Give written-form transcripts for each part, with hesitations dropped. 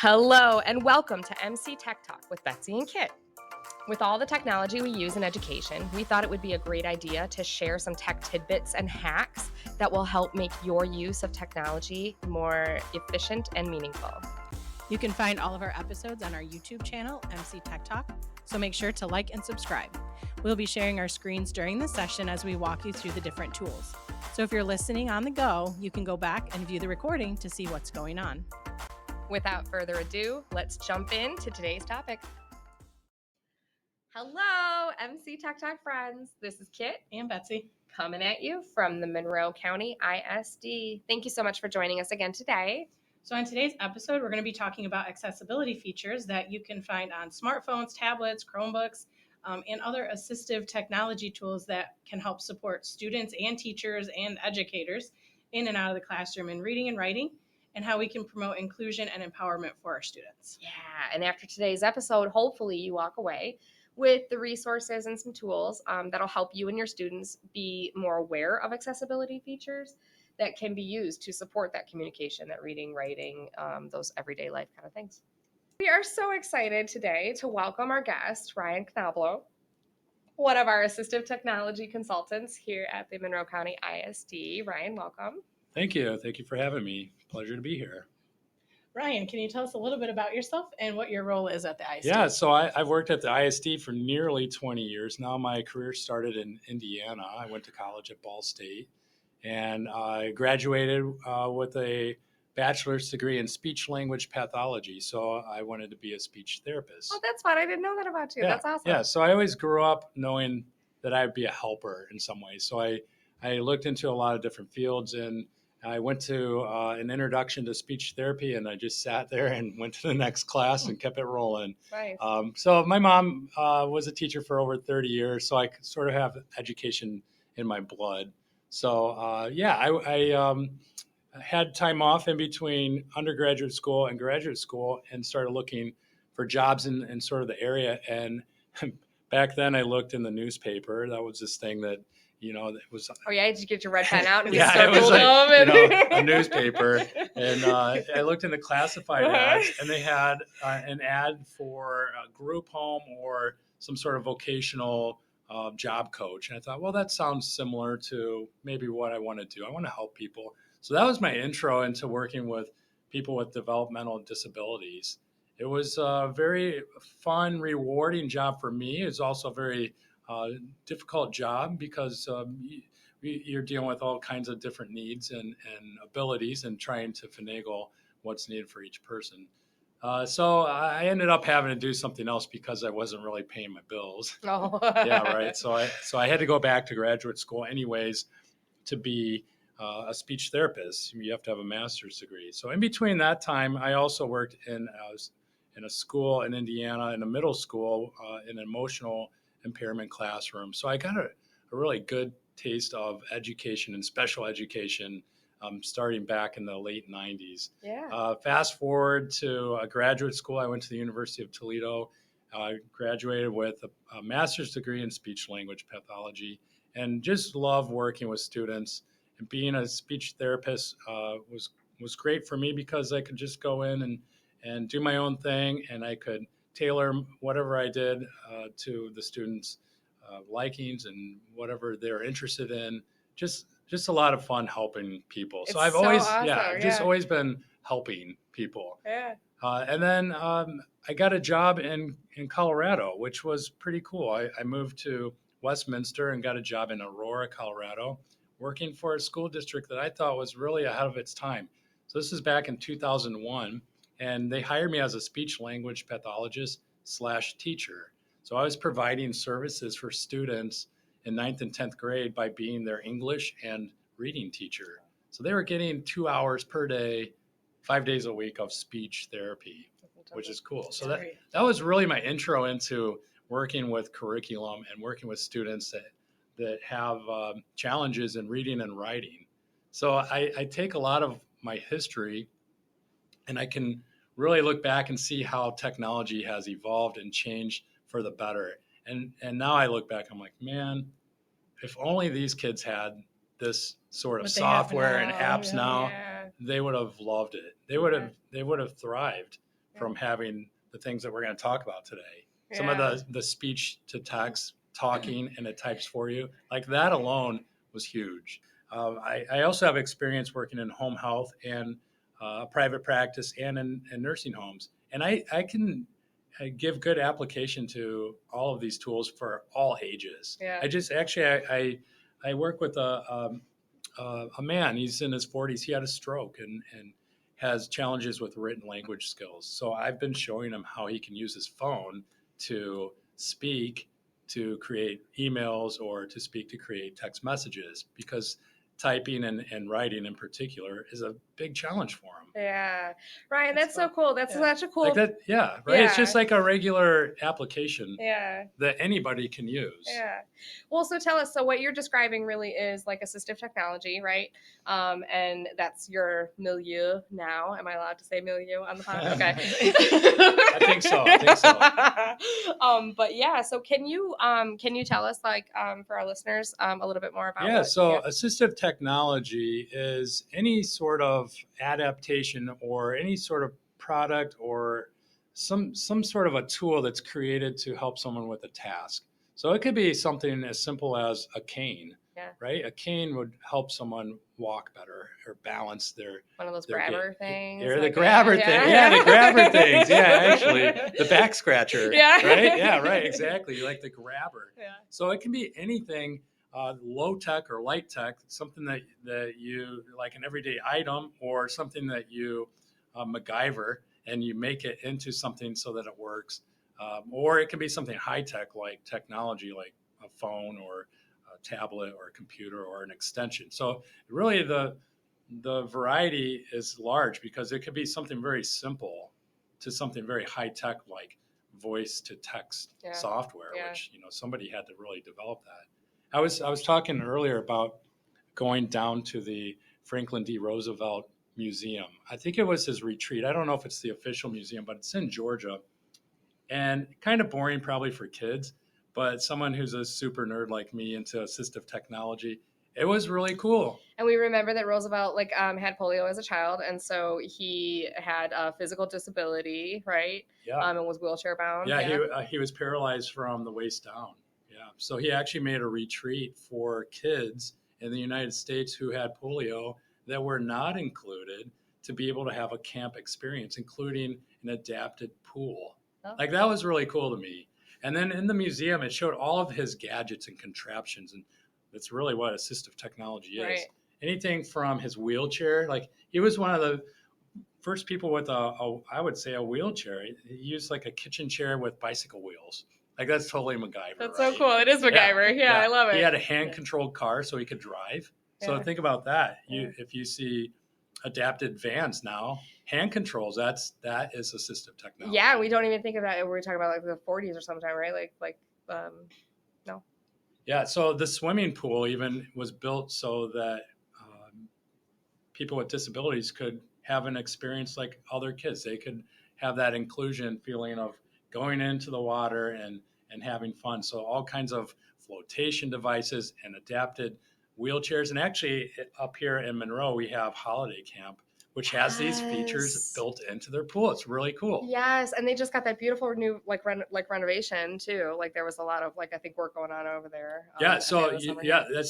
Hello and welcome to MC Tech Talk with Betsy and Kit. With all the technology we use in education, we thought it would be a great idea to share some tech tidbits and hacks that will help make your use of technology more efficient and meaningful. You can find all of our episodes on our YouTube channel, MC Tech Talk, so make sure to like and subscribe. We'll be sharing our screens during the session as we walk you through the different tools. So if you're listening on the go, you can go back and view the recording to see what's going on. Without further ado, let's jump into today's topic. Hello, MC Tech Talk friends. This is Kit And Betsy. coming at you from the Monroe County ISD. Thank you so much for joining us again today. So on today's episode, we're going to be talking about accessibility features that you can find on smartphones, tablets, Chromebooks, and other assistive technology tools that can help support students and teachers and educators in and out of the classroom in reading and writing, and how we can promote inclusion and empowerment for our students. Yeah, and after today's episode, hopefully you walk away with the resources and some tools that'll help you and your students be more aware of accessibility features that can be used to support that communication, that reading, writing, those everyday life kind of things. We are so excited today to welcome our guest, Ryan Knoblow, one of our assistive technology consultants here at the Monroe County ISD. Ryan, welcome. Thank you. Thank you for having me. Pleasure to be here. Ryan, can you tell us a little bit about yourself and what your role is at the ISD? Yeah, so I've worked at the ISD for nearly 20 years now. My career started in Indiana. I went to college at Ball State, and I graduated with a bachelor's degree in speech language pathology. So I wanted to be a speech therapist. Oh, that's fun. I didn't know that about you. Yeah, That's awesome. Yeah, so I always grew up knowing that I'd be a helper in some way. So I looked into a lot of different fields, and I went to an introduction to speech therapy, and I just sat there and went to the next class and kept it rolling. Nice. So my mom was a teacher for over 30 years, so I sort of have education in my blood. So I had time off in between undergraduate school and graduate school and started looking for jobs in sort of the area. And back then I looked in the newspaper. That was this thing that, it was. Oh yeah, did you get your red pen out and Yeah, just it was circled them? a newspaper. And I looked in the classified ads, and they had an ad for a group home or some sort of vocational job coach. And I thought, well, that sounds similar to maybe what I want to do. I want to help people. So that was my intro into working with people with developmental disabilities. It was a very fun, rewarding job for me. It's also a very difficult job because you're dealing with all kinds of different needs and abilities and trying to finagle what's needed for each person. So I ended up having to do something else because I wasn't really paying my bills. Oh. Yeah, right. So I had to go back to graduate school anyways to be a speech therapist. You have to have a master's degree. So in between that time, I also worked in a school in Indiana, in a middle school, in an emotional impairment classroom. So I got a really good taste of education and special education starting back in the late 90s. Yeah. Fast forward to graduate school, I went to the University of Toledo, graduated with a master's degree in speech language pathology, and just love working with students. And being a speech therapist was great for me because I could just go in and do my own thing, and I could tailor whatever I did to the students' likings and whatever they're interested in. Just a lot of fun helping people. It's So I've so always, awesome, just yeah. always been helping people. Yeah. And then I got a job in Colorado, which was pretty cool. I moved to Westminster and got a job in Aurora, Colorado, working for a school district that I thought was really ahead of its time. So this is back in 2001, and they hired me as a speech language pathologist / teacher. So I was providing services for students in 9th and 10th grade by being their English and reading teacher. So they were getting 2 hours per day, 5 days a week of speech therapy, which is cool. So that was really my intro into working with curriculum and working with students that have challenges in reading and writing. So I take a lot of my history, and I can really look back and see how technology has evolved and changed for the better. And now I look back, I'm like, man, if only these kids had this sort of software and apps now, they would have loved it. They would have thrived. from having the things that we're going to talk about today. Some of the speech to text, talking, and it types for you. Like that alone was huge. I also have experience working in home health and private practice and in nursing homes. And I can give good application to all of these tools for all ages. Yeah. I work with a man. He's in his 40s. He had a stroke and has challenges with written language skills. So I've been showing him how he can use his phone to speak, to create emails, or to speak to create text messages, because typing and writing in particular is a big challenge for him. Yeah. Ryan, that's so cool. That's such a cool. Like that, yeah, right. Yeah. It's just like a regular application Yeah. that anybody can use. Yeah. Well, so tell us, so what you're describing really is like assistive technology, right? And that's your milieu now. Am I allowed to say milieu on the podcast? Okay. I think so. But yeah, so can you tell us, like, for our listeners, a little bit more about assistive technology is any sort of adaptation or any sort of product or some sort of a tool that's created to help someone with a task. So it could be something as simple as a cane, right? A cane would help someone walk better or balance their one of those grabber things. Or the grabber thing. Yeah, the grabber things. Yeah, actually, the back scratcher. Yeah. Right. Yeah. Right. Exactly. Like the grabber. Yeah. So it can be anything. Low tech or light tech, something that you like an everyday item, or something that you MacGyver and you make it into something so that it works. Or it can be something high tech like technology, like a phone or a tablet or a computer or an extension. So really the variety is large, because it could be something very simple to something very high tech like voice to text software, which somebody had to really develop that. I was talking earlier about going down to the Franklin D. Roosevelt Museum. I think it was his retreat. I don't know if it's the official museum, but it's in Georgia. And kind of boring probably for kids, but someone who's a super nerd like me into assistive technology, it was really cool. And we remember that Roosevelt had polio as a child, and so he had a physical disability, right? Yeah. And was wheelchair bound. Yeah, he was paralyzed from the waist down. Yeah, so he actually made a retreat for kids in the United States who had polio that were not included, to be able to have a camp experience, including an adapted pool. Oh. Like that was really cool to me. And then in the museum, it showed all of his gadgets and contraptions, and that's really what assistive technology is. Right. Anything from his wheelchair, like he was one of the first people with I would say a wheelchair. He used like a kitchen chair with bicycle wheels. Like that's totally MacGyver. That's so cool. It is MacGyver. Yeah, I love it. He had a hand-controlled car so he could drive. So think about that. If you see adapted vans now, hand controls, that is assistive technology. Yeah, we don't even think of that. We're talking about like the 40s or sometime, right? No. Yeah, so the swimming pool even was built so that people with disabilities could have an experience like other kids. They could have that inclusion feeling of going into the water and having fun. So all kinds of flotation devices and adapted wheelchairs. And actually up here in Monroe, we have Holiday Camp, which has these features built into their pool. It's really cool. Yes, and they just got that beautiful new renovation too. Like there was a lot of I think work going on over there. That's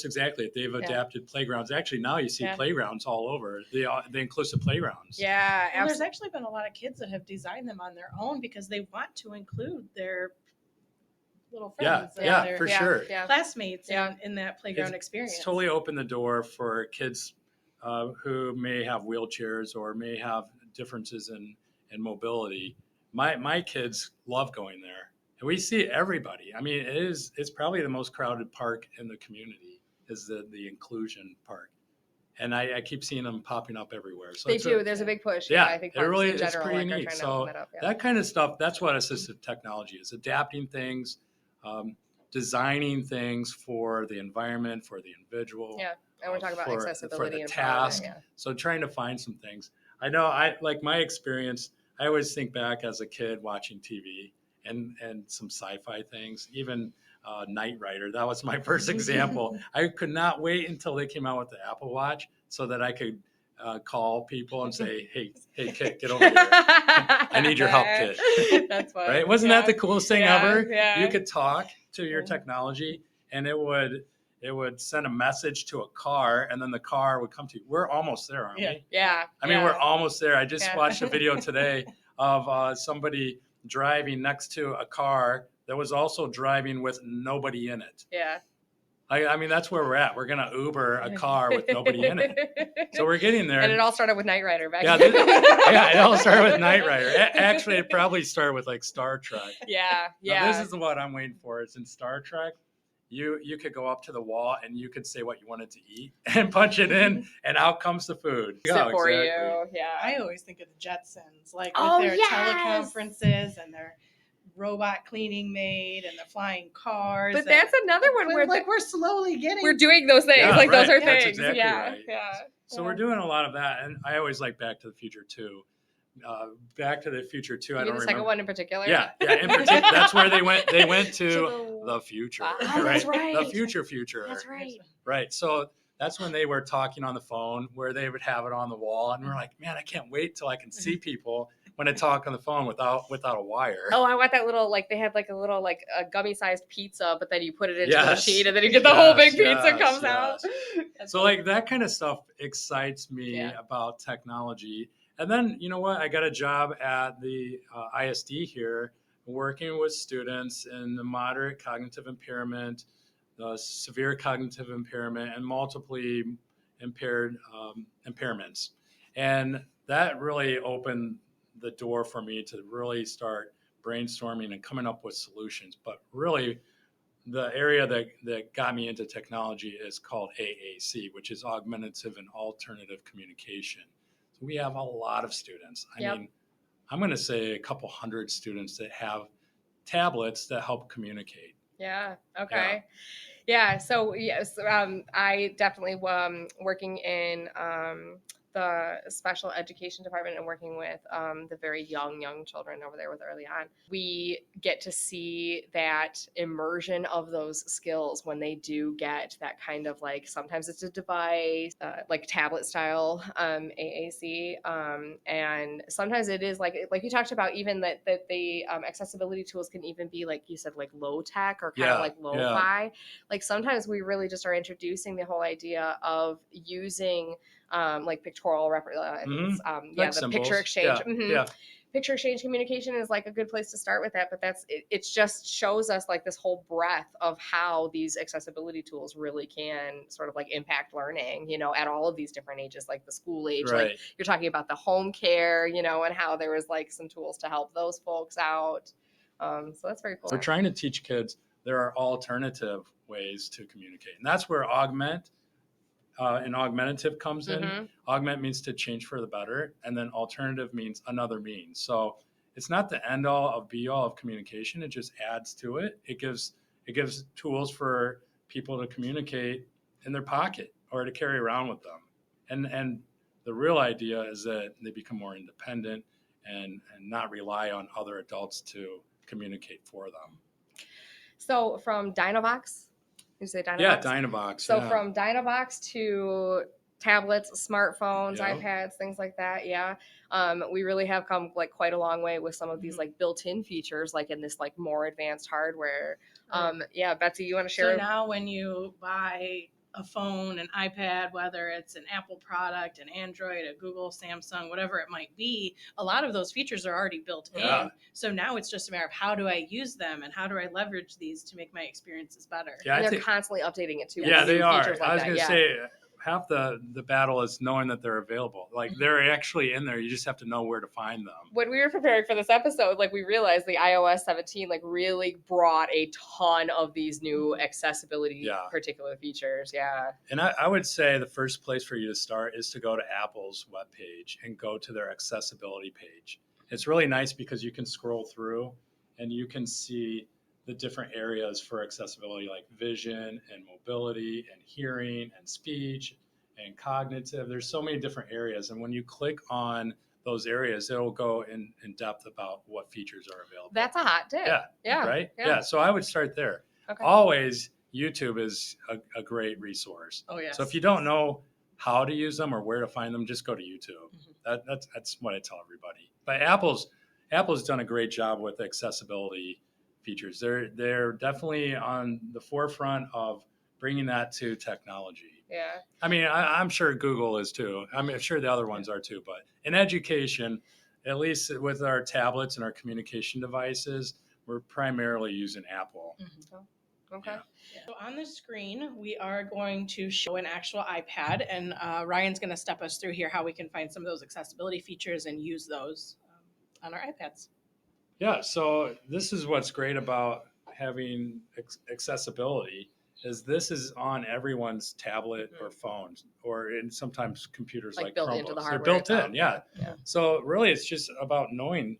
exactly it. They've adapted playgrounds. Actually, now you see playgrounds all over. The inclusive playgrounds. Yeah, well, there's actually been a lot of kids that have designed them on their own because they want to include their little friends, sure, classmates in that playground experience. It's totally opened the door for kids who may have wheelchairs or may have differences in mobility. My kids love going there, and we see everybody. I mean, it's probably the most crowded park in the community is the inclusion park, and I keep seeing them popping up everywhere. So they do. There's a big push. Yeah, I think it really is general, pretty neat. So that kind of stuff, that's what assistive technology is: adapting things, designing things for the environment, for the individual. Yeah. And we're talking about accessibility for the and task. So trying to find some things. I know like my experience, I always think back as a kid watching TV and some sci-fi things, even Knight Rider. That was my first example. I could not wait until they came out with the Apple Watch so that I could call people and say, hey, Kit, get over here. I need your help, Kit. That's funny. Right? Wasn't that the coolest thing ever? Yeah. You could talk to your technology, and it would send a message to a car, and then the car would come to you. We're almost there, aren't we? Yeah. I mean, we're almost there. I just watched a video today of somebody driving next to a car that was also driving with nobody in it. Yeah. I mean, that's where we're at. We're going to Uber a car with nobody in it. So we're getting there. And it all started with Knight Rider back then. It all started with Knight Rider. Actually, it probably started with like Star Trek. Yeah. Now, this is what I'm waiting for. It's in Star Trek. You could go up to the wall and you could say what you wanted to eat and punch it in, and out comes the food. For you. Yeah. I always think of the Jetsons, like with their teleconferences and their robot cleaning maid and the flying cars. But that's another one where we're slowly we're doing those things. Yeah, those are That's things. exactly right. Yeah. So we're doing a lot of that, and I always like Back to the Future too. Back to the Future too. I don't remember. The second one in particular. Yeah. In particular, that's where they went. They went to the future. Oh, that's right. The future. That's right. Right. So that's when they were talking on the phone, where they would have it on the wall, and we're like, man, I can't wait till I can see people when I talk on the phone without a wire. Oh, I want that little, they had a little a gummy sized pizza, but then you put it into the machine and then you get the whole big pizza comes out. So that kind of stuff excites me about technology. And then, you know what? I got a job at the ISD here, working with students in the moderate cognitive impairment, the severe cognitive impairment, and multiply impaired impairments. And that really opened the door for me to really start brainstorming and coming up with solutions. But really, the area that got me into technology is called AAC, which is Augmentative and Alternative Communication. So we have a lot of students. I mean, I'm going to say a couple hundred students that have tablets that help communicate. Yeah. Okay. Yeah. So yes, I definitely working in the special education department and working with the very young children over there with early on. We get to see that immersion of those skills when they do get that kind of sometimes it's a device, like tablet style AAC. And sometimes it is like you talked about, even that the accessibility tools can even be, like you said, low tech or kind of lo-fi. Sometimes we really just are introducing the whole idea of using pictorial reference, the symbols. picture exchange. Yeah. Picture exchange communication is a good place to start with that, but it just shows us this whole breadth of how these accessibility tools really can sort of impact learning, at all of these different ages, the school age, right. You're talking about the home care, and how there was some tools to help those folks out. So that's very cool. We're trying to teach kids there are alternative ways to communicate, and that's where augmentative comes in. Augment means to change for the better, and then alternative means another means. So it's not the end all of be all of communication. It just adds to it. It gives tools for people to communicate in their pocket or to carry around with them. And the real idea is that they become more independent and not rely on other adults to communicate for them. So from Dynavox, you say Dynavox? Yeah, Dynavox. So from Dynavox to tablets, smartphones, Yeah. iPads, things like that. Yeah. We really have come quite a long way with some of these built-in features, in this more advanced hardware. Yeah, Betsy, you want to share? So now when you buy a phone, an iPad, whether it's an Apple product, an Android, a Google, Samsung, whatever it might be, a lot of those features are already built in. So now it's just a matter of how do I use them and how do I leverage these to make my experiences better. Yeah, and they're constantly updating it too. Yeah, they are. I was going to say, half the battle is knowing that they're available. They're actually in there. You just have to know where to find them. When we were preparing for this episode, we realized the iOS 17 really brought a ton of these new accessibility particular features. Yeah. And I would say the first place for you to start is to go to Apple's webpage and go to their accessibility page. It's really nice because you can scroll through and you can see the different areas for accessibility, like vision and mobility and hearing and speech and cognitive. There's so many different areas. And when you click on those areas, it'll go in depth about what features are available. That's a hot tip. Yeah. Right? Yeah. So I would start there. Okay. Always, YouTube is a great resource. Oh, yes. So if you don't know how to use them or where to find them, just go to YouTube. That's what I tell everybody. But Apple's done a great job with accessibility features. They're definitely on the forefront of bringing that to technology. Yeah. I mean, I'm sure Google is too. I'm sure the other ones are too. But in education, at least with our tablets and our communication devices, we're primarily using Apple. Okay. Yeah. So on the screen, we are going to show an actual iPad, and Ryan's going to step us through here how we can find some of those accessibility features and use those on our iPads. Yeah, so this is what's great about having accessibility is this is on everyone's tablet or phone, or in sometimes computers like built Chromebooks. into the They're hardware built in, itself. yeah. So really, it's just about knowing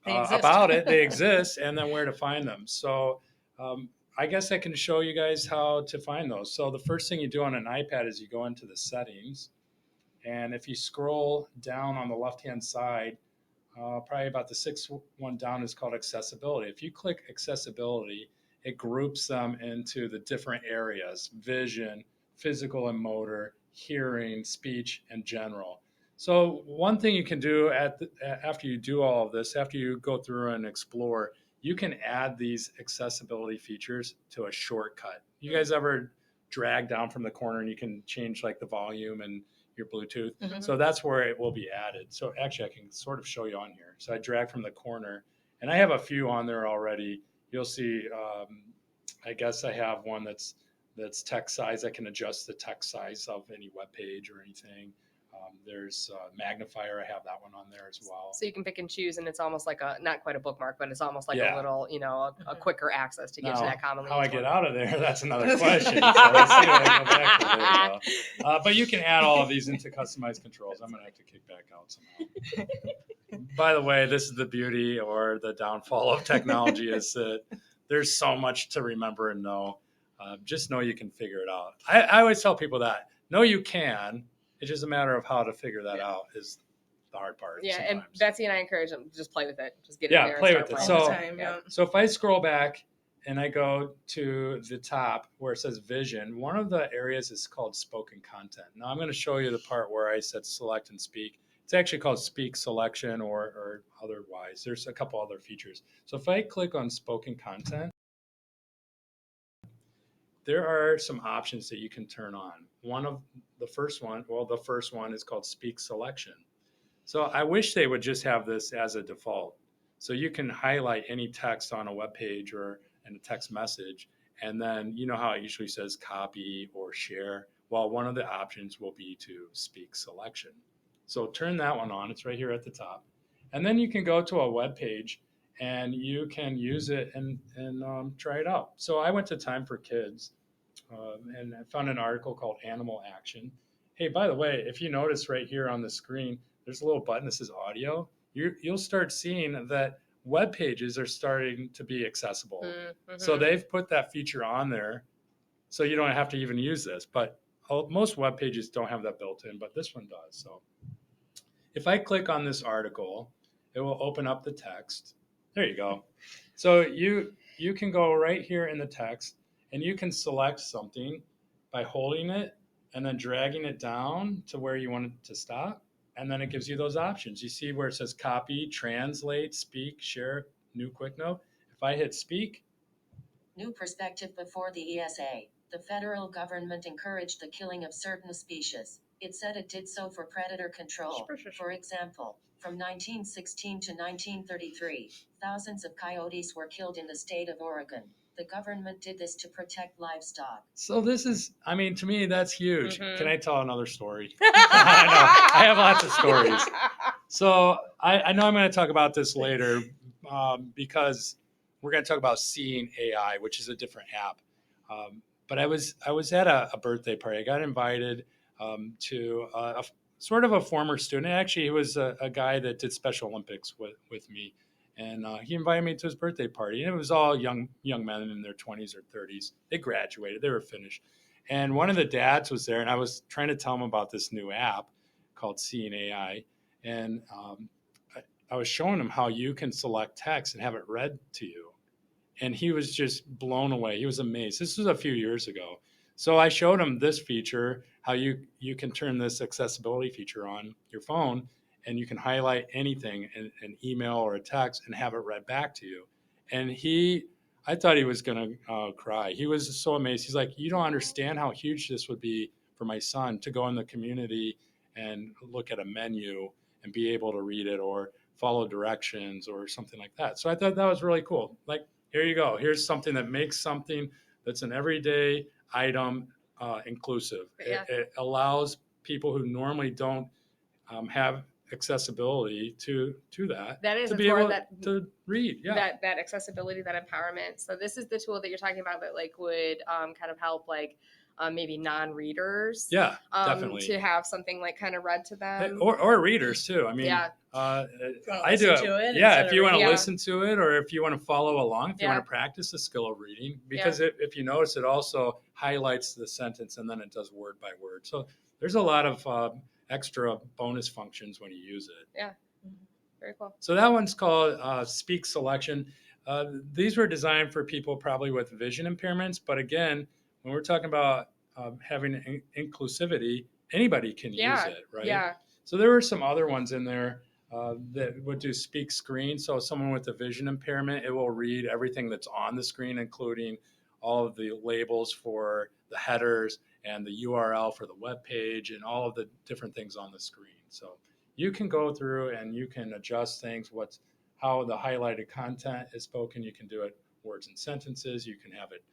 They exist. about it. They exist, and then where to find them. So I guess I can show you guys how to find those. So the first thing you do on an iPad is you go into the settings, and if you scroll down on the left-hand side, probably about the sixth one down is called accessibility. If you click accessibility, it groups them into the different areas: vision, physical and motor, hearing, speech, and general. So one thing you can do after you do all of this, after you go through and explore, you can add these accessibility features to a shortcut. You guys ever drag down from the corner and you can change like the volume and your Bluetooth? So that's where it will be added. So actually I can sort of show you on here. So I drag from the corner and I have a few on there already. You'll see, I guess I have one that's text size. I can adjust the text size of any web page or anything. There's Magnifier. I have that one on there as well. So you can pick and choose, and it's almost like not quite a bookmark, but it's almost like Yeah. a little, a quicker access to get to that commonly How I used get one. out of there, that's another question. So let's see what I go back to. There you go. But you can add all of these into customized controls. I'm going to have to kick back out somehow. By the way, this is the beauty or the downfall of technology is that there's so much to remember and know. Just know you can figure it out. I always tell people that. Know you can. It's just a matter of how to figure that out is the hard part. Yeah, sometimes. and Betsy and I encourage them to just play with it. Just get in Yeah, there play and with start it. playing. So- All the time, So if I scroll back and I go to the top where it says vision, one of the areas is called spoken content. Now I'm going to show you the part where I said select and speak. It's actually called speak selection or otherwise. There's a couple other features. So if I click on spoken content, there are some options that you can turn on. The first one is called speak selection. So I wish they would just have this as a default. So you can highlight any text on a web page or in a text message, and then you know how it usually says copy or share. Well, one of the options will be to speak selection. So turn that one on. It's right here at the top. And then you can go to a web page and you can use it and try it out. So I went to Time for Kids and I found an article called Animal Action. Hey, by the way, if you notice right here on the screen, there's a little button that says audio. You'll start seeing that web pages are starting to be accessible. So they've put that feature on there so you don't have to even use this. But most web pages don't have that built in, but this one does. So if I click on this article, it will open up the text. There you go. So you can go right here in the text and you can select something by holding it and then dragging it down to where you want it to stop. And then it gives you those options. You see where it says copy, translate, speak, share, new quick note. If I hit speak. New perspective before the ESA. The federal government encouraged the killing of certain species. It said it did so for predator control. For example, from 1916 to 1933, thousands of coyotes were killed in the state of Oregon. The government did this to protect livestock. So this is, I mean, to me, that's huge. Can I tell another story? I know. I have lots of stories. So I know I'm going to talk about this later because we're going to talk about Seeing AI, which is a different app. But I was at a birthday party. I got invited to a sort of a former student. Actually, he was a guy that did Special Olympics with me. And he invited me to his birthday party. And it was all young men in their 20s or 30s. They graduated. They were finished. And one of the dads was there, and I was trying to tell him about this new app called Seeing AI. And I was showing him how you can select text and have it read to you. And he was just blown away. He was amazed. This was a few years ago. So I showed him this feature, how you can turn this accessibility feature on your phone, and you can highlight anything in an email or a text and have it read back to you. And I thought he was going to cry. He was so amazed. He's like, you don't understand how huge this would be for my son to go in the community and look at a menu and be able to read it or follow directions or something like that. So I thought that was really cool. Like, here you go. Here's something that makes something that's an everyday item inclusive. Yeah. It allows people who normally don't have accessibility to that is to be able that, to read. Yeah. That accessibility, that empowerment. So this is the tool that you're talking about that like would kind of help like maybe non-readers. Yeah, definitely. To have something like kind of read to them. Or readers too. I mean, yeah. I do it. Yeah, if you want to listen to it or if you want to follow along, if you want to practice the skill of reading, because if you notice, it also highlights the sentence and then it does word by word. So there's a lot of extra bonus functions when you use it. Yeah, very cool. So that one's called Speak Selection. These were designed for people probably with vision impairments, but again, when we're talking about having inclusivity, anybody can use it, right? Yeah. So there were some other ones in there that would do speak screen. So someone with a vision impairment, it will read everything that's on the screen, including all of the labels for the headers and the URL for the web page and all of the different things on the screen. So you can go through and you can adjust things, how the highlighted content is spoken. You can do it words and sentences. You can have it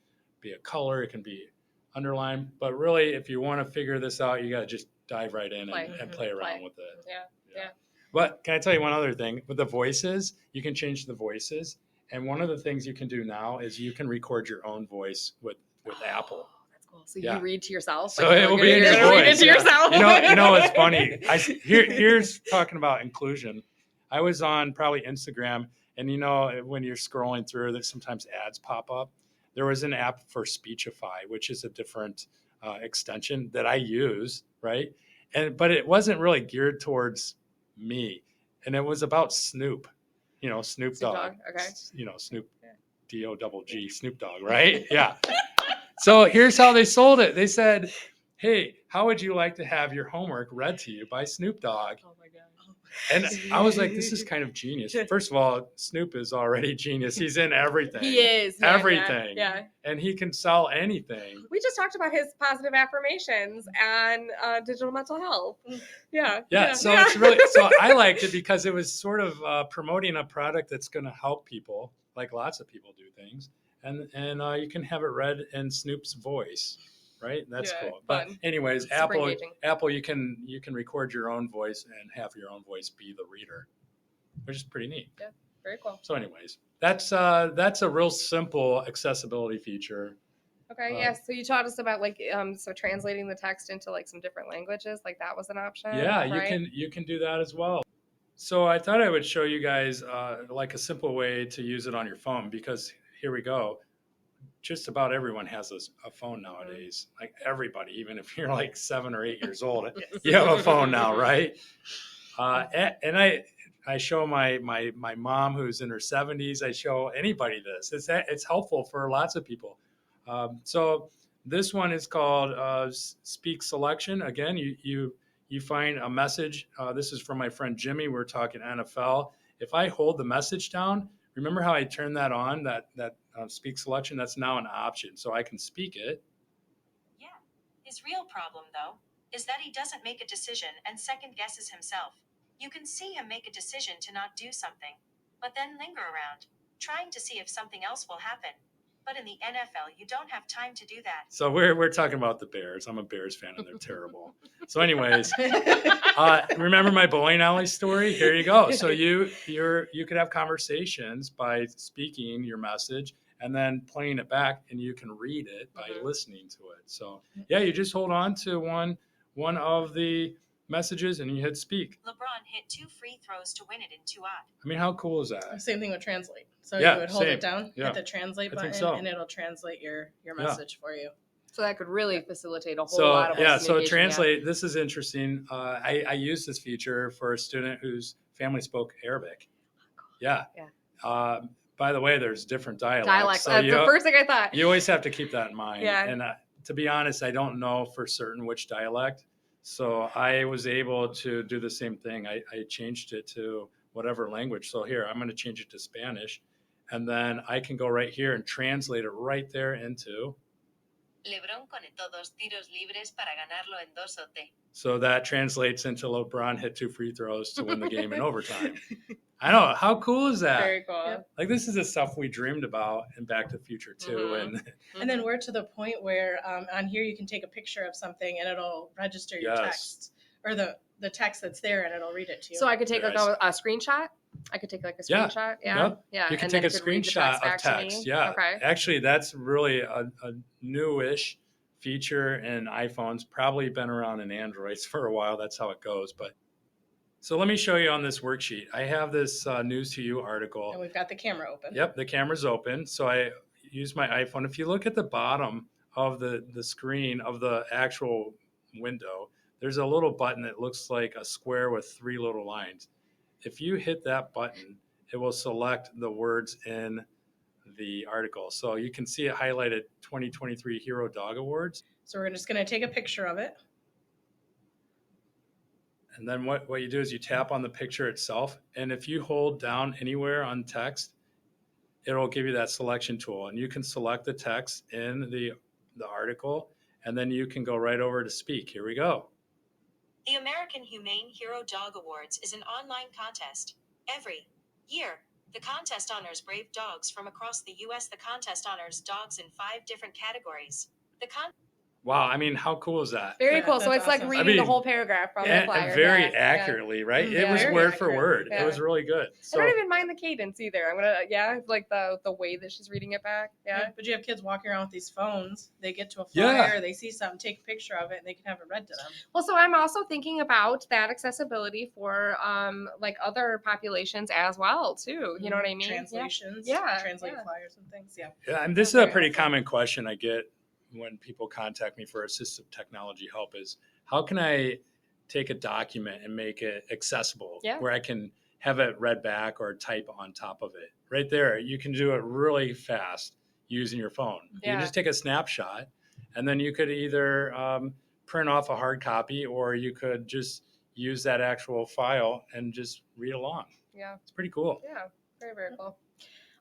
be a color. It can be underlined. But really, if you want to figure this out, you got to just dive right in and play around with it. Yeah. But can I tell you one other thing? With the voices, you can change the voices. And one of the things you can do now is you can record your own voice with Apple. That's cool. So you read to yourself. So it will be in your voice. Read it to yourself. You know what's funny? Here's talking about inclusion. I was on probably Instagram, and when you're scrolling through, there's sometimes ads pop up. There was an app for Speechify, which is a different extension that I use, right? But it wasn't really geared towards me, and it was about Snoop. Snoop Dogg. Okay. Snoop D-O-G-G, Snoop Dogg, right? Yeah. So here's how they sold it. They said, hey, how would you like to have your homework read to you by Snoop Dogg? Oh my God. And I was like, this is kind of genius. First of all, Snoop is already genius. He's in everything. He is. Man, everything. Yeah. And he can sell anything. We just talked about his positive affirmations and digital mental health. Yeah. So it's really, so I liked it because it was sort of promoting a product that's going to help people, like lots of people do things. And you can have it read in Snoop's voice. Right, that's cool. But anyways, Apple, you can record your own voice and have your own voice be the reader, which is pretty neat. Yeah, very cool. So, anyways, that's a real simple accessibility feature. Okay, so you taught us about so translating the text into like some different languages, like that was an option. Yeah, right? you can do that as well. So I thought I would show you guys like a simple way to use it on your phone, because here we go. Just about everyone has a phone nowadays. Like everybody, even if you're like 7 or 8 years old, you have a phone now, right? And I show my mom who's in her 70s. I show anybody this. It's helpful for lots of people. So this one is called Speak Selection. Again, you find a message. This is from my friend Jimmy. We're talking NFL. If I hold the message down, remember how I turned that on, that Speak Selection? That's now an option, so I can speak it. Yeah. His real problem, though, is that he doesn't make a decision and second guesses himself. You can see him make a decision to not do something, but then linger around, trying to see if something else will happen. But in the NFL, you don't have time to do that. So we're talking about the Bears. I'm a Bears fan, and they're terrible. So anyways, remember my bowling alley story? Here you go. So you could have conversations by speaking your message and then playing it back, and you can read it by listening to it. So yeah, you just hold on to one of the messages and you hit speak. LeBron hit 2 free throws to win it in 2 odd. I mean, how cool is that? Same thing with translate. So Yeah, you would hold same. it down, Yeah. hit the translate I think button, so. and it'll translate your message for you. So that could really facilitate a whole lot of so translate. This is interesting. I use this feature for a student whose family spoke Arabic. Yeah. By the way, there's different dialects. That's the first thing I thought. You always have to keep that in mind. Yeah. And to be honest, I don't know for certain which dialect. So I was able to do the same thing. I changed it to whatever language. So here, I'm going to change it to Spanish. And then I can go right here and translate it right there into. LeBron conectó 2 tiros libres para ganarlo en 2-0. So that translates into LeBron hit 2 free throws to win the game in overtime. I know. How cool is that? Very cool. Yep. Like, this is the stuff we dreamed about in Back to the Future too. Mhm. And then we're to the point where on here you can take a picture of something and it'll register your text, or the text that's there, and it'll read it to you. So I could take like a screenshot. I could take like a screenshot. Yeah. Yep. Yeah. You can and take then a it could read the screenshot of back to me. text. Yeah. Okay. Actually, that's really a newish feature in iPhones. Probably been around in Androids for a while. That's how it goes. But so let me show you on this worksheet. I have this News to You article. And we've got the camera open. Yep, the camera's open. So I use my iPhone. If you look at the bottom of the screen of the actual window, there's a little button that looks like a square with 3 little lines. If you hit that button, it will select the words in the article. So you can see it highlighted 2023 Hero Dog Awards. So we're just going to take a picture of it. And then what you do is you tap on the picture itself. And if you hold down anywhere on text, it'll give you that selection tool. And you can select the text in the article, and then you can go right over to speak. Here we go. The American Humane Hero Dog Awards is an online contest. Every year, the contest honors brave dogs from across the U.S. The contest honors dogs in 5 different categories. Wow, I mean, how cool is that? Very Yeah, cool. So that's it's like awesome. reading the whole paragraph from the And flyer. very Yeah. accurately, right? Mhm. It was Very word for accurate. word. Yeah. It was really good. I So don't even mind the cadence either. I'm gonna, like the way that she's reading it back. Yeah. But you have kids walking around with these phones. They get to a Yeah. flyer, they see something, take a picture of it, and they can have it read to them. Well, so I'm also thinking about that accessibility for like other populations as well too. You know what I mean? Translations. Yeah. Translate Yeah. flyers and things. Yeah. yeah, and this is a pretty common question I get when people contact me for assistive technology help is, how can I take a document and make it accessible where I can have it read back or type on top of it? Right there, you can do it really fast using your phone. Yeah. You just take a snapshot, and then you could either print off a hard copy, or you could just use that actual file and just read along. Yeah. It's pretty cool. Yeah. Very, very cool.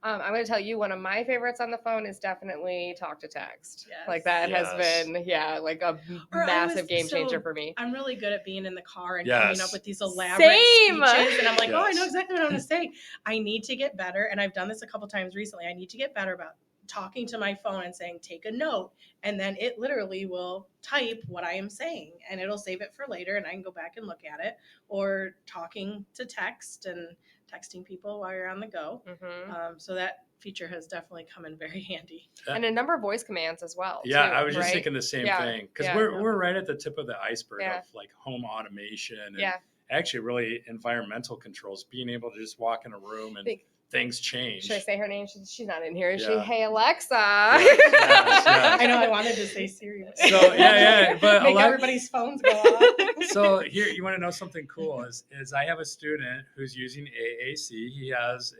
I'm going to tell you, one of my favorites on the phone is definitely talk to text. Yes. Like that has Yes. been, like a Or I massive was- game changer so for me. I'm really good at being in the car and Yes. coming up with these elaborate Same. speeches. And I'm like, oh, I know Yes. exactly what I'm going to say. I need to get better. And I've done this a couple times recently. I need to get better about talking to my phone and saying, take a note. And then it literally will type what I am saying, and it'll save it for later, and I can go back and look at it. Or talking to text and texting people while you're on the go. Mm-hmm. So that feature has definitely come in very handy. And a number of voice commands as well. Yeah, too, I was just right? thinking the same Yeah. thing, because Yeah. we're right at the tip of the iceberg Yeah. of like home automation and Yeah. actually really environmental controls, being able to just walk in a room and Think- things change. Should I say her name? She's not in here. Is she? Yeah. Hey, Alexa. Yes. I know I wanted to say Siri. So yeah, but Make everybody's phones go off. so here, you want to know something cool is I have a student who's using AAC. He has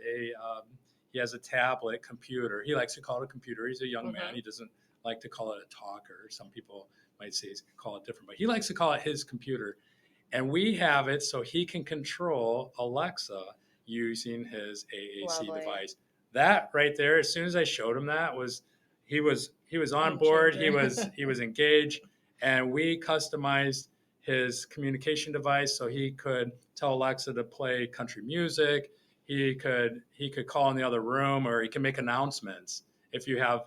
a tablet computer. He likes to call it a computer. He's a young man. He doesn't like to call it a talker. Some people might say call it different, but he likes to call it his computer. And we have it so he can control Alexa using his AAC Lovely. device. That right there, as soon as I showed him that, he was on Game board. changer. He was engaged, and we customized his communication device so he could tell Alexa to play country music. He could call in the other room, or he can make announcements if you have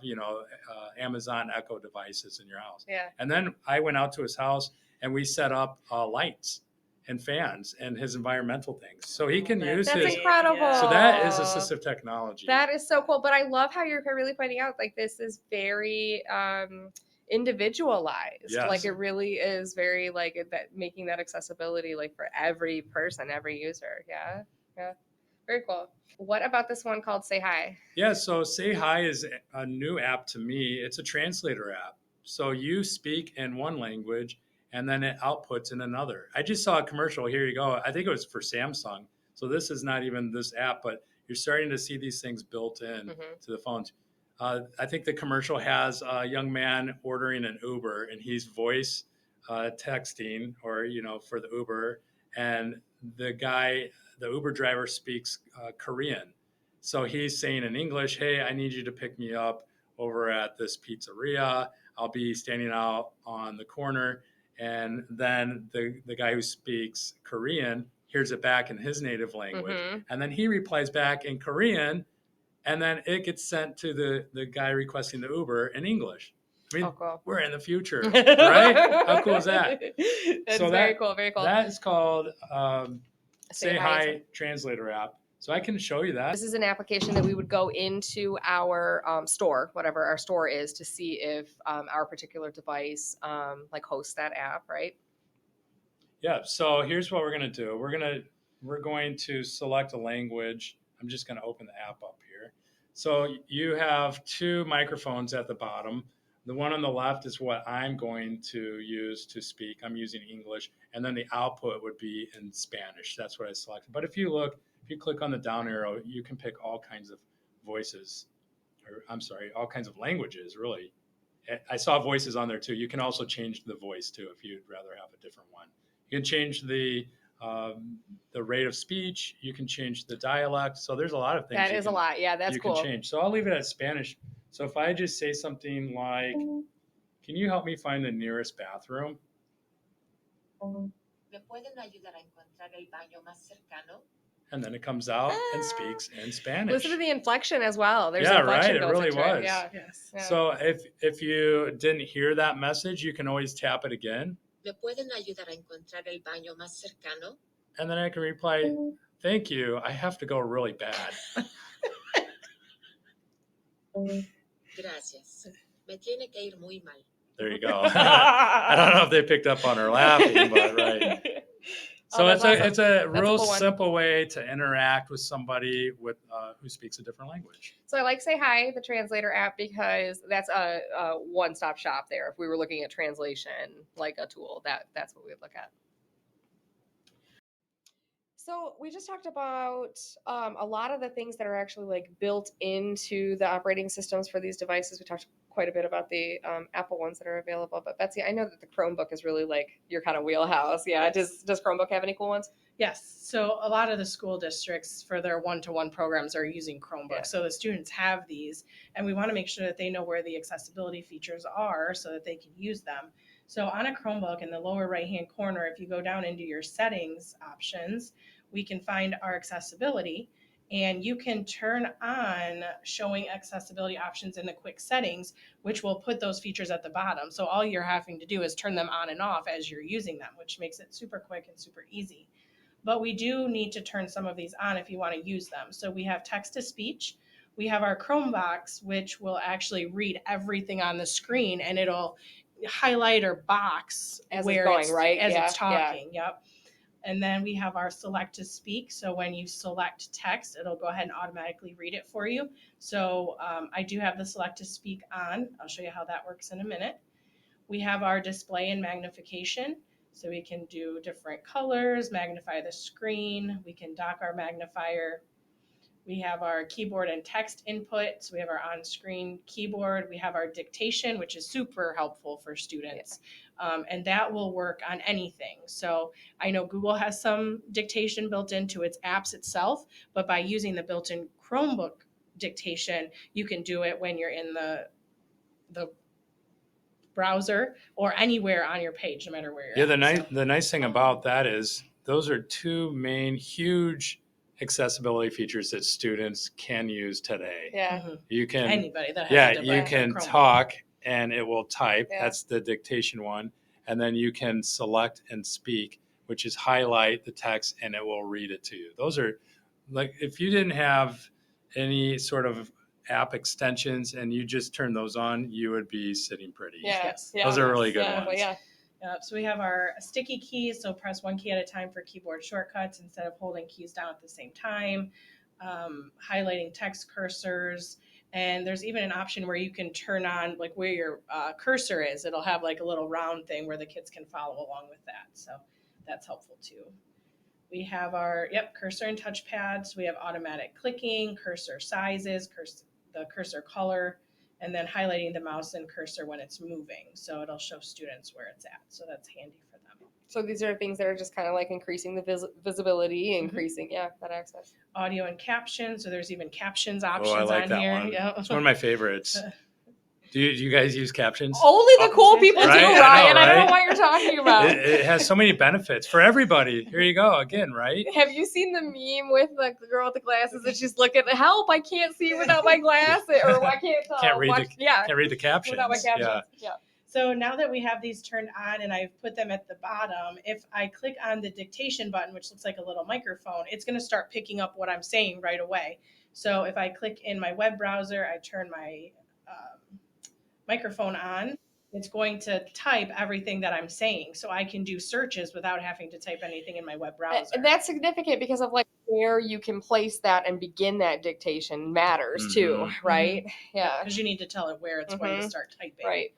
Amazon Echo devices in your house. Yeah. And then I went out to his house and we set up lights and fans and his environmental things, so he can use That's his. incredible. Yeah. So that is assistive technology. That is so cool. But I love how you're really pointing out, like, this is very individualized. Yes. Like, it really is very, like, that making that accessibility, like, for every person, every user. Yeah. Yeah. Very cool. What about this one called Say Hi? Yeah, so Say Hi is a new app to me. It's a translator app. So you speak in one language and then it outputs in another. I just saw a commercial. Here you go. I think it was for Samsung. So this is not even this app, but you're starting to see these things built in to the phones. I think the commercial has a young man ordering an Uber, and he's voice texting, or for the Uber, and the Uber driver speaks Korean, so he's saying in English, "Hey, I need you to pick me up over at this pizzeria. I'll be standing out on the corner." And then the guy who speaks Korean hears it back in his native language, and then he replies back in Korean. And then it gets sent to the guy requesting the Uber in English. I mean, cool. We're in the future, right? How cool is that? That's very cool. Very cool. That is called Say Hi Translator app. So I can show you that. This is an application that we would go into our store, whatever our store is, to see if our particular device like hosts that app, right? Yeah. So here's what we're going to do. We're going to select a language. I'm just going to open the app up here. So you have two microphones at the bottom. The one on the left is what I'm going to use to speak. I'm using English. And then the output would be in Spanish. That's what I selected. But if you click on the down arrow, you can pick all kinds of voices, all kinds of languages, really. I saw voices on there too. You can also change the voice too if you'd rather have a different one. You can change the rate of speech. You can change the dialect. So there's a lot of things. That is a lot. Yeah, that's cool. You can change. So I'll leave it at Spanish. So if I just say something like, "Can you help me find the nearest bathroom?" ¿Me pueden ayudar a encontrar el baño más cercano? And then it comes out and speaks in Spanish. Listen to the inflection as well. There's yeah, inflection right. It really was. Yeah. Yes. Yeah. So if you didn't hear that message, you can always tap it again. ¿Me pueden ayudar a encontrar el baño más cercano? And then I can reply, "Thank you. I have to go really bad." Gracias. Me tiene que ir muy mal. There you go. I don't know if they picked up on her laughing, but right. So it's a real simple way to interact with somebody who speaks a different language. So I like Say Hi, the translator app, because that's a one-stop shop there. If we were looking at translation like a tool, that's what we would look at. So we just talked about a lot of the things that are actually like built into the operating systems for these devices. We talked quite a bit about the Apple ones that are available. But Betsy, I know that the Chromebook is really like your kind of wheelhouse. Yeah. Does Chromebook have any cool ones? Yes. So a lot of the school districts for their one-to-one programs are using Chromebook. Yeah. So the students have these, and we want to make sure that they know where the accessibility features are so that they can use them. So on a Chromebook, in the lower right-hand corner, if you go down into your settings options, we can find our accessibility, and you can turn on showing accessibility options in the quick settings, which will put those features at the bottom. So all you're having to do is turn them on and off as you're using them, which makes it super quick and super easy. But we do need to turn some of these on if you want to use them. So we have text to speech. We have our Chromebox, which will actually read everything on the screen, and it'll highlight or box as where it's going, right? As Yeah, it's talking. Yeah. Yep. And then we have our select to speak. So when you select text, it'll go ahead and automatically read it for you. So I do have the select to speak on. I'll show you how that works in a minute. We have our display and magnification. So we can do different colors, magnify the screen. We can dock our magnifier. We have our keyboard and text input. So we have our on-screen keyboard. We have our dictation, which is super helpful for students. And that will work on anything. So I know Google has some dictation built into its apps itself, but by using the built-in Chromebook dictation, you can do it when you're in the browser or anywhere on your page, no matter where you're at. The nice thing about that is those are two main huge accessibility features that students can use today. Yeah. Mm-hmm. You can anybody that has you can talk and it will type. Yeah. That's the dictation one. And then you can select and speak, which is highlight the text and it will read it to you. Those are like, if you didn't have any sort of app extensions and you just turn those on, you would be sitting pretty. Yeah. Yes. Yeah. Those are really good ones. Well, yeah. So we have our sticky keys. So press one key at a time for keyboard shortcuts instead of holding keys down at the same time. Highlighting text cursors. And there's even an option where you can turn on like where your cursor is. It'll have like a little round thing where the kids can follow along with that. So that's helpful too. We have our, cursor and touchpad. So we have automatic clicking, cursor sizes, the cursor color, and then highlighting the mouse and cursor when it's moving. So it'll show students where it's at. So that's handy for them. So these are things that are just kind of like increasing the visibility, increasing, that access. Audio and captions. So there's even captions Oh, options I like on that here. one. Yeah. It's one of my favorites. Do you guys use captions? Only the cool people do, Right? I know, Ryan. I don't right? know what you're talking about. It has so many benefits for everybody. Here you go again, right? Have you seen the meme with the girl with the glasses and she's looking, help, I can't see without my glasses, or I can't Can't read the captions. without my captions. Yeah. So now that we have these turned on and I've put them at the bottom, if I click on the dictation button, which looks like a little microphone, it's going to start picking up what I'm saying right away. So if I click in my web browser, I turn my microphone on, it's going to type everything that I'm saying. So I can do searches without having to type anything in my web browser. And that's significant because of like where you can place that and begin that dictation matters too, right? Yeah. Because you need to tell it where it's going to start typing. Right.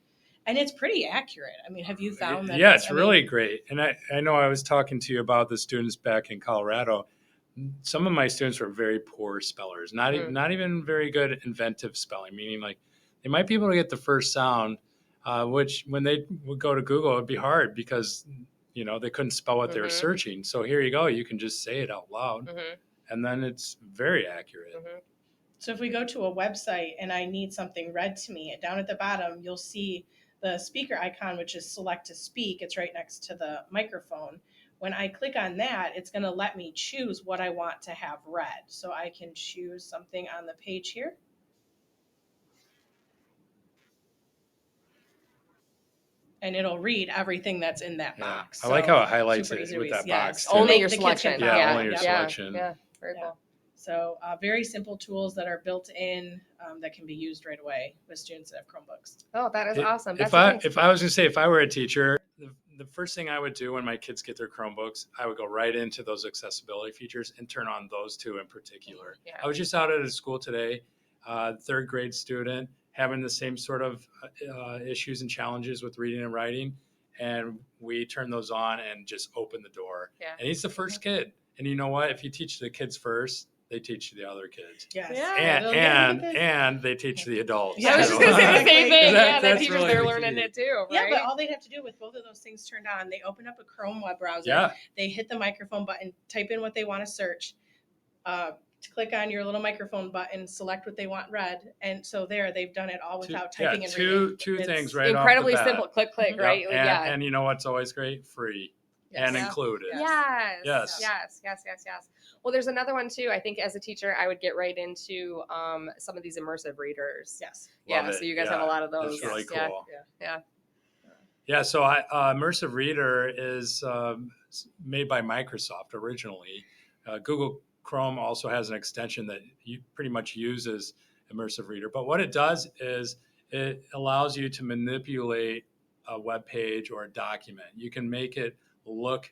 And it's pretty accurate. I mean, have you found that? Yeah, it's really great. And I know I was talking to you about the students back in Colorado. Some of my students were very poor spellers, not even very good inventive spelling, meaning like they might be able to get the first sound, which when they would go to Google, it'd be hard because, they couldn't spell what they were searching. So here you go. You can just say it out loud and then it's very accurate. So if we go to a website and I need something read to me, down at the bottom, you'll see the speaker icon, which is select to speak. It's right next to the microphone. When I click on that, it's going to let me choose what I want to have read. So I can choose something on the page here. And it'll read everything that's in that box. I like how it highlights it with that box. Too. Only your selection. Only your selection. Yeah, very cool. So very simple tools that are built in that can be used right away with students that have Chromebooks. Oh, that is awesome. If I was going to say, if I were a teacher, the first thing I would do when my kids get their Chromebooks, I would go right into those accessibility features and turn on those two in particular. Yeah. I was just out at a school today, third grade student, having the same sort of issues and challenges with reading and writing. And we turned those on and just opened the door. Yeah. And he's the first kid. And you know what? If you teach the kids first, they teach the other kids. Yes. Yeah. And they teach the adults. I was just going to say the same thing. The teachers, really they're learning it too, right? Yeah, but all they'd have to do with both of those things turned on, they open up a Chrome web browser. Yeah. They hit the microphone button, type in what they want to search, click on your little microphone button, select what they want read. And so they've done it all without typing and reading. Two things right incredibly off the bat. simple. Click, click, right? And you know what's always great? Free. Yes. And included. Yes. Well, there's another one too. I think as a teacher, I would get right into some of these immersive readers. Yes. So you guys have a lot of those. That's really cool. Yeah. So Immersive Reader is made by Microsoft originally. Google Chrome also has an extension that you pretty much uses Immersive Reader. But what it does is it allows you to manipulate a web page or a document. You can make it look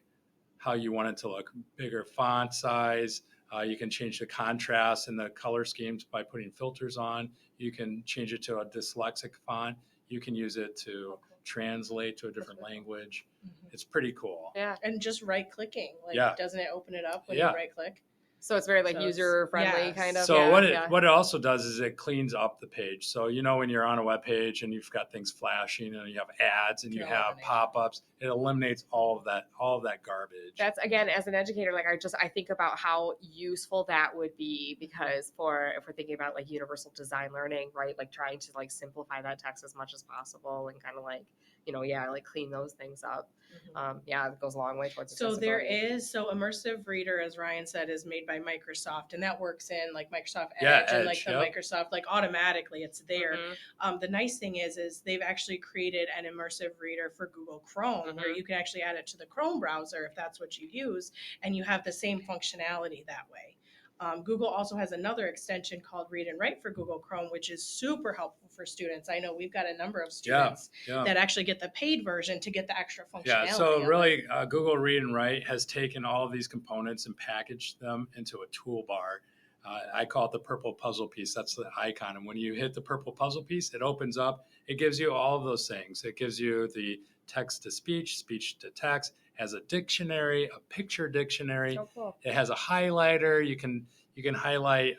how you want it to look, bigger font size. You can change the contrast and the color schemes by putting filters on. You can change it to a dyslexic font. You can use it to translate to a different language. It's pretty cool. Yeah. And just right clicking. Doesn't it open it up when you right click? So it's very user friendly kind of. So what it also does is it cleans up the page. So when you're on a web page and you've got things flashing and you have ads and you have pop-ups, it eliminates all of that garbage. That's, again, as an educator, I think about how useful that would be, because if we're thinking about universal design learning, right? Trying to simplify that text as much as possible and kind of clean those things up. It goes a long way towards accessibility. So Immersive Reader, as Ryan said, is made by Microsoft, and that works in Microsoft Edge and the Microsoft automatically it's there. The nice thing is they've actually created an Immersive Reader for Google Chrome where you can actually add it to the Chrome browser if that's what you use, and you have the same functionality that way. Google also has another extension called Read and Write for Google Chrome, which is super helpful for students. I know we've got a number of students that actually get the paid version to get the extra functionality. Yeah, so really Google Read and Write has taken all of these components and packaged them into a toolbar. I call it the purple puzzle piece. That's the icon. And when you hit the purple puzzle piece, it opens up. It gives you all of those things. It gives you the text to speech, speech to text, has a dictionary, a picture dictionary. So cool. It has a highlighter. You can highlight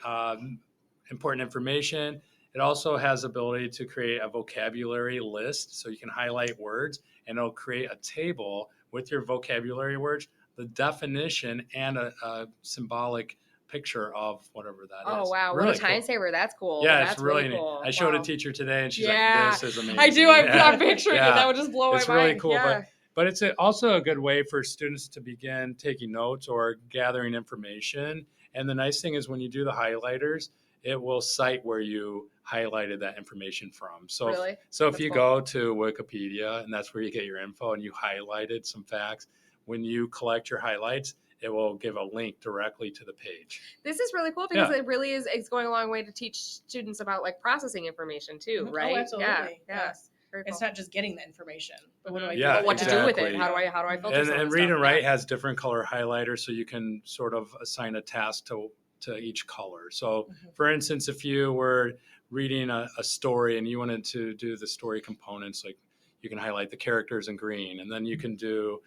important information. It also has ability to create a vocabulary list, so you can highlight words, and it'll create a table with your vocabulary words, the definition, and a symbolic picture of whatever that is. Oh, wow. Really what a time cool. saver. That's cool. Yeah, That's it's really cool. neat. I showed Wow. a teacher today, and she's Yeah. like, "This is amazing." I do. I'm picturing Yeah. it. That would just blow It's my really mind. cool, Yeah. but it's also a good way for students to begin taking notes or gathering information. And the nice thing is when you do the highlighters, it will cite where you highlighted that information from. So, Really? so if That's you cool. go to Wikipedia and that's where you get your info and you highlighted some facts, when you collect your highlights, it will give a link directly to the page. This is really cool because it really is, it's going a long way to teach students about like processing information too, right? Oh, absolutely. Yeah. Very cool. It's not just getting the information, but what do I do? Yeah, But what to do with it? exactly. How do I filter some of And this Read stuff? and Write Yeah. has different color highlighters, so you can sort of assign a task to each color. So, for instance, if you were reading a story and you wanted to do the story components, like you can highlight the characters in green, and then you can do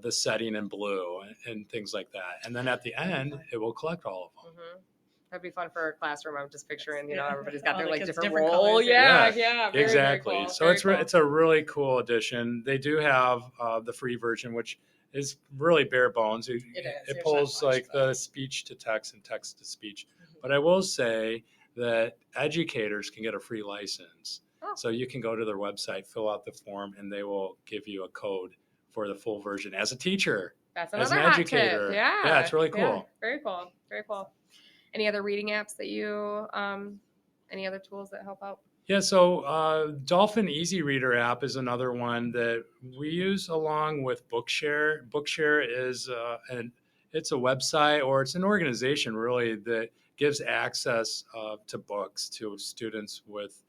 the setting in blue and things like that. And then at the end, it will collect all of them. That'd be fun for a classroom. I'm just picturing, you know, Yeah. everybody's got All their the like kids' different different role. colors. Yeah, very, exactly. very cool. So Very it's cool. it's a really cool addition. They do have the free version, which is really bare bones. It is. It There's pulls not much, like but- the speech to text and text to speech. But I will say that educators can get a free license. Oh. So you can go to their website, fill out the form, and they will give you a code for the full version as a teacher. That's as another an hot educator. tip. Yeah. Yeah, it's really cool. Yeah. Very cool. Very cool. Any other reading apps that you, any other tools that help out? Yeah, so Dolphin Easy Reader app is another one that we use along with Bookshare. Bookshare is it's a website, or it's an organization really, that gives access to books to students with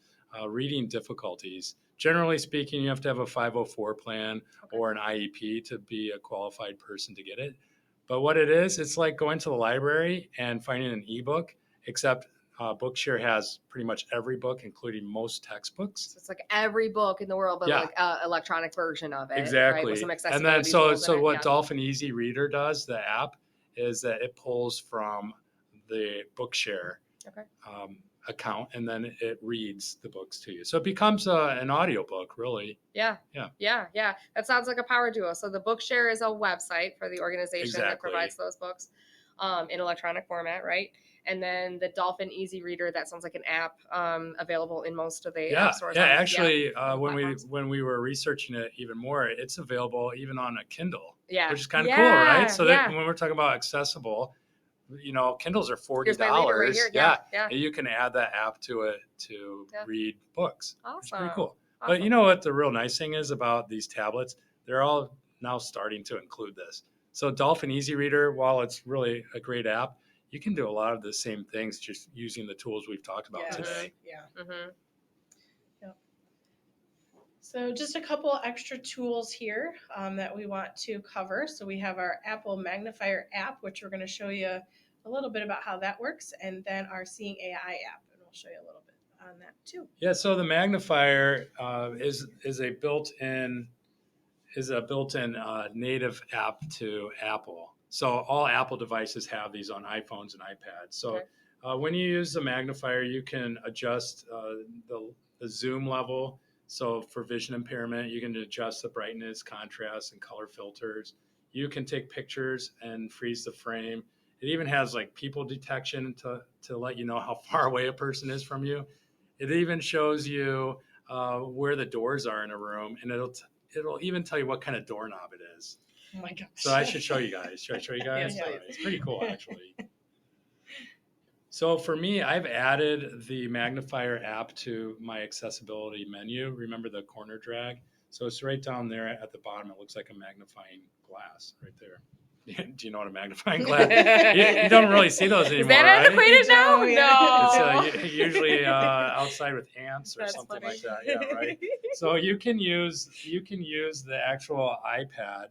reading difficulties. Generally speaking, you have to have a 504 plan or an IEP to be a qualified person to get it. But what it is, it's like going to the library and finding an ebook, except Bookshare has pretty much every book, including most textbooks. So it's like every book in the world, but Yeah. like electronic version of it. Exactly. Right? With some And accessibility then tools so in it. what Yeah. Dolphin Easy Reader does, the app, is that it pulls from the Bookshare account, and then it reads the books to you. So it becomes an audiobook, really. Yeah. Yeah. That sounds like a power duo. So the Bookshare is a website for the organization that Exactly. provides those books in electronic format, right? And then the Dolphin Easy Reader, that sounds like an app available in most of the app stores. Actually, platforms. when we were researching it even more, it's available even on a Kindle, Yeah. which is kind of cool, right? So that when we're talking about accessible, you know, Kindles are $40. Here's my reader right here. Yeah. And you can add that app to it to read books. Awesome. It's pretty cool. Awesome. But you know what the real nice thing is about these tablets? They're all now starting to include this. So Dolphin Easy Reader, while it's really a great app, you can do a lot of the same things just using the tools we've talked about today. Yeah. Mm-hmm. Yep. So just a couple extra tools here that we want to cover. So we have our Apple Magnifier app, which we're going to show you a little bit about how that works, and then our Seeing AI app, and we'll show you a little bit on that too. Yeah, so the Magnifier is a built-in native app to Apple. So all Apple devices have these on iPhones and iPads. So when you use the Magnifier, you can adjust the zoom level. So for vision impairment, you can adjust the brightness, contrast, and color filters. You can take pictures and freeze the frame. It even has like people detection to let you know how far away a person is from you. It even shows you where the doors are in a room, and it'll even tell you what kind of doorknob it is. Oh my gosh. So I should show you guys. Should I show you guys? Yes, please. It's pretty cool, actually. So for me, I've added the Magnifier app to my accessibility menu. Remember the corner drag? So it's right down there at the bottom. It looks like a magnifying glass right there. Do you know what a magnifying glass? You don't really see those anymore, Is that right? antiquated now? No. It's usually outside with ants or That's something funny. like that. Yeah, right. So you can use the actual iPad,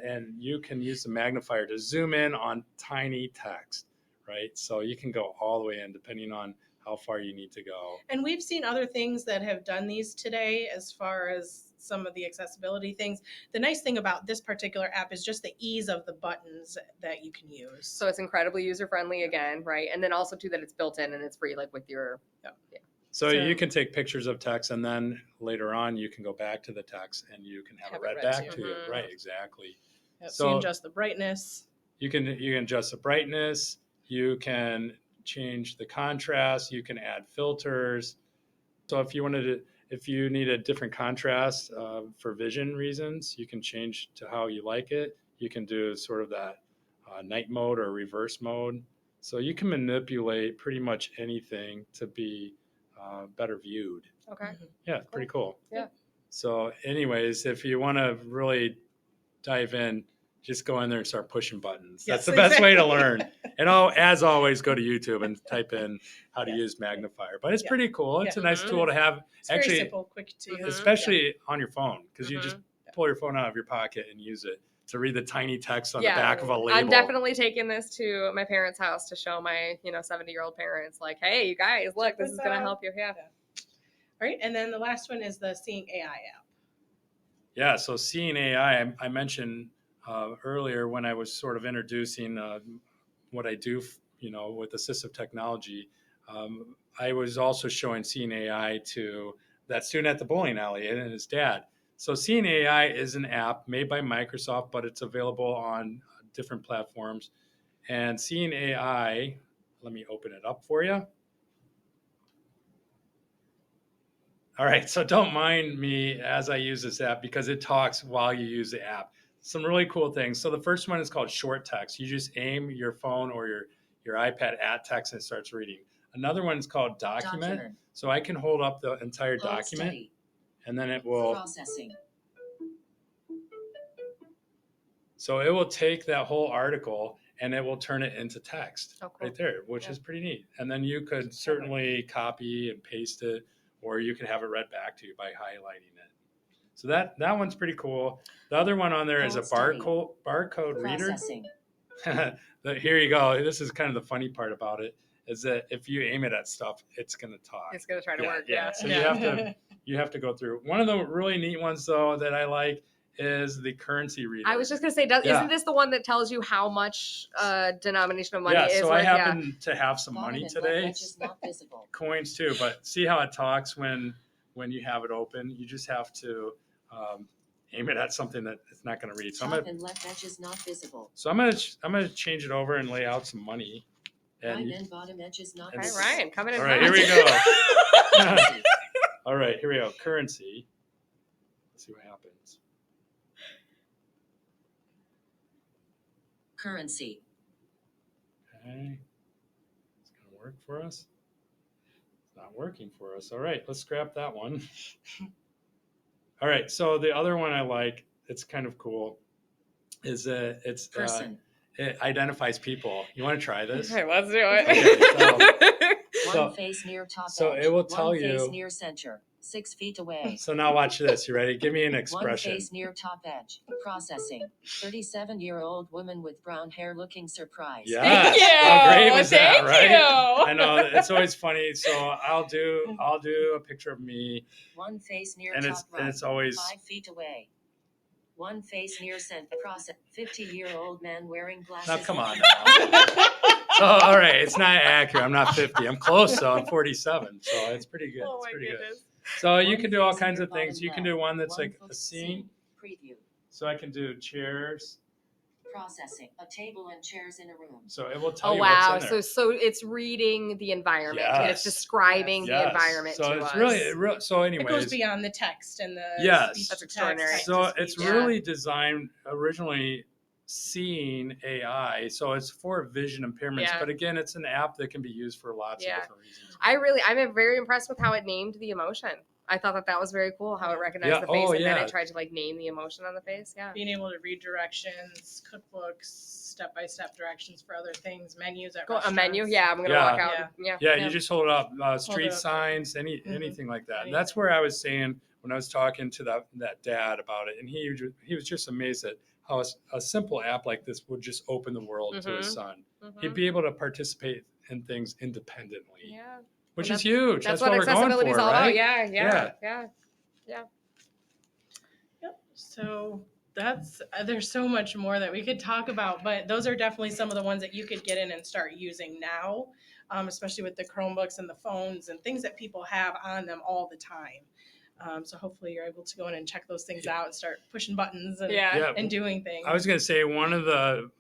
and you can use the magnifier to zoom in on tiny text, right? So you can go all the way in depending on how far you need to go. And we've seen other things that have done these today as far as some of the accessibility things. The nice thing about this particular app is just the ease of the buttons that you can use. So it's incredibly user friendly again, right? And then also too that it's built in and it's free, like with your. So you can take pictures of text, and then later on you can go back to the text and you can have it read back to you. Right, exactly. Yep. So you can adjust the brightness. You can adjust the brightness. You can change the contrast. You can add filters. So if you need a different contrast for vision reasons, you can change to how you like it. You can do sort of that night mode or reverse mode. So you can manipulate pretty much anything to be better viewed. Okay. Yeah, pretty cool. Yeah. So anyways, if you want to really dive in, just go in there and start pushing buttons. That's the best way to learn. And as always, go to YouTube and type in how to use Magnifier. But it's pretty cool. It's a nice tool to have. It's actually very simple, quick to use. Especially on your phone, because you just pull your phone out of your pocket and use it to read the tiny text on the back of a label. I'm definitely taking this to my parents' house to show my 70-year-old parents, like, hey, you guys, look, this is going to help you. Yeah. All right. And then the last one is the Seeing AI app. Yeah. So Seeing AI, I mentioned earlier when I was sort of introducing what I do, with assistive technology. I was also showing Seeing AI to that student at the bowling alley and his dad. So Seeing AI is an app made by Microsoft, but it's available on different platforms. And Seeing AI, let me open it up for you. All right, so don't mind me as I use this app because it talks while you use the app. Some really cool things. So the first one is called short text. You just aim your phone or your iPad at text and it starts reading. Another one is called document. So I can hold up the entire document. Study. And then it will processing. So it will take that whole article and it will turn it into text right there, which is pretty neat. And then you could certainly copy and paste it, or you can have it read back to you by highlighting it. So that one's pretty cool. The other one on there is a barcode reader. Here you go. This is kind of the funny part about it, is that if you aim it at stuff, it's going to talk. It's going to try to work. Yeah. So you have to go through. One of the really neat ones, though, that I like is the currency reader. I was just going to say, isn't this the one that tells you how much denomination of money is? Yeah, so I happen to have some money today. Coins, too. But see how it talks when you have it open? You just have to aim it at something that it's not going to read. So I'm going to change it over and lay out some money. And bottom edge is not visible. Ryan, coming in. All right, here we go. All right, here we go. Currency. Let's see what happens. Currency. Okay. It's going to work for us. It's not working for us. All right, let's scrap that one. All right, so the other one I like, it's kind of cool, is it's person. It identifies people. You want to try this? Okay, let's do it. Okay, one face near top edge. So it will tell you. One face near center, 6 feet away. So now watch this. You ready? Give me an expression. One face near top edge. Processing. 37-year-old woman with brown hair looking surprised. Yeah. Thank you. How great was that, right? You. I know. It's always funny. So I'll do a picture of me. One face near and top right. And it's always 5 feet away. One face near center. Process. 50-year-old man wearing glasses. Now come on. So all right, it's not accurate. I'm not 50. I'm close though. I'm 47. So it's pretty good. Oh it's pretty goodness. Good. So you can do all kinds of things. You can do one that's like a scene. Preview. So I can do chairs. Processing. A table and chairs in a room. So it will tell you what's in there. So it's reading the environment. And it's describing the environment so to it's us. really so anyways. It goes beyond the text and the speech. That's extraordinary. So it's really designed originally Seeing AI, so it's for vision impairments, but again, it's an app that can be used for lots of different reasons. I'm very impressed with how it named the emotion. I thought that was very cool, how it recognized the face and then it tried to name the emotion on the face. Yeah. Being able to read directions, cookbooks, step-by-step directions for other things, menus at restaurants. A menu, I'm going to walk out. Yeah, you just hold it up, street signs, anything like that. And that's where I was saying when I was talking to that dad about it, and he was just amazed at how a simple app like this would just open the world to his son. He'd be able to participate in things independently, which is huge. That's what we're going for, all right? about. Yeah. Yep. So There's so much more that we could talk about, but those are definitely some of the ones that you could get in and start using now, especially with the Chromebooks and the phones and things that people have on them all the time. So hopefully you're able to go in and check those things out and start pushing buttons and doing things. I was going to say one of the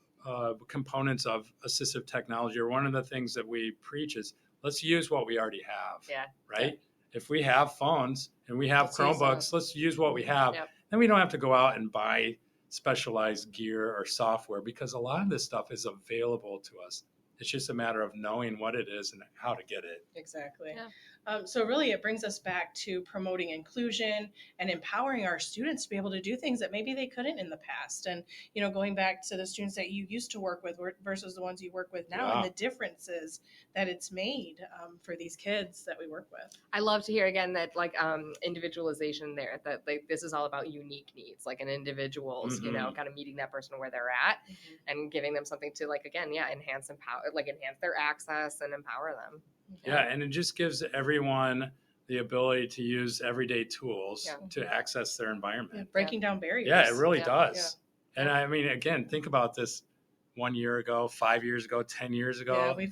components of assistive technology, or one of the things that we preach, is let's use what we already have. Yeah. Right? If we have phones and we have Chromebooks, let's use what we have. Yep. Then we don't have to go out and buy specialized gear or software, because a lot of this stuff is available to us. It's just a matter of knowing what it is and how to get it. Exactly. Yeah. So really it brings us back to promoting inclusion and empowering our students to be able to do things that maybe they couldn't in the past. And, going back to the students that you used to work with versus the ones you work with now, and the differences that it's made for these kids that we work with. I love to hear again that individualization there, that this is all about unique needs, like an individual's, kind of meeting that person where they're at and giving them something to enhance their access and empower them. Yeah, and it just gives everyone the ability to use everyday tools to access their environment. Breaking down barriers. Yeah, it really does. Yeah. And I mean, again, think about this 1 year ago, 5 years ago, 10 years ago. We've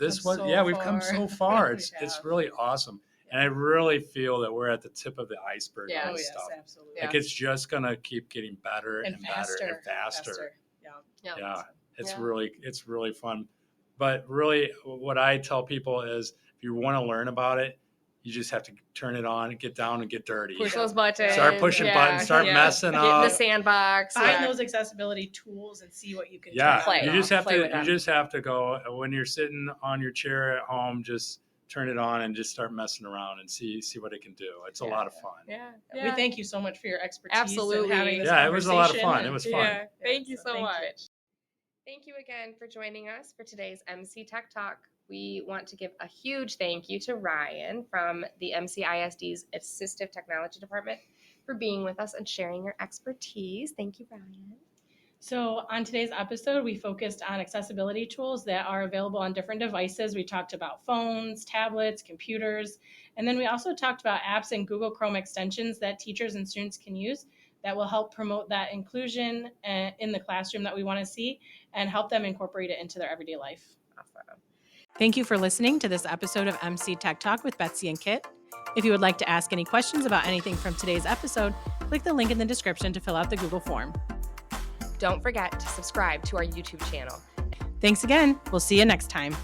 come so far. It's really awesome. And I really feel that we're at the tip of the iceberg on this stuff. Absolutely. Like it's just going to keep getting better and faster, better and faster. Yeah. It's really fun. But really what I tell people is, if you want to learn about it, you just have to turn it on and get down and get dirty. Push those buttons. Start pushing buttons. Start messing up. Get in the sandbox. Find those accessibility tools and see what you can do. You just have to go when you're sitting on your chair at home. Just turn it on and just start messing around and see what it can do. It's a lot of fun. Yeah. We thank you so much for your expertise. Absolutely. And having this it was a lot of fun. It was fun. Yeah. Thank you so much. Thank you again for joining us for today's MC Tech Talk. We want to give a huge thank you to Ryan from the MCISD's Assistive Technology Department for being with us and sharing your expertise. Thank you, Ryan. So on today's episode, we focused on accessibility tools that are available on different devices. We talked about phones, tablets, computers, and then we also talked about apps and Google Chrome extensions that teachers and students can use that will help promote that inclusion in the classroom that we want to see and help them incorporate it into their everyday life. Awesome. Thank you for listening to this episode of MC Tech Talk with Betsy and Kit. If you would like to ask any questions about anything from today's episode, click the link in the description to fill out the Google form. Don't forget to subscribe to our YouTube channel. Thanks again. We'll see you next time.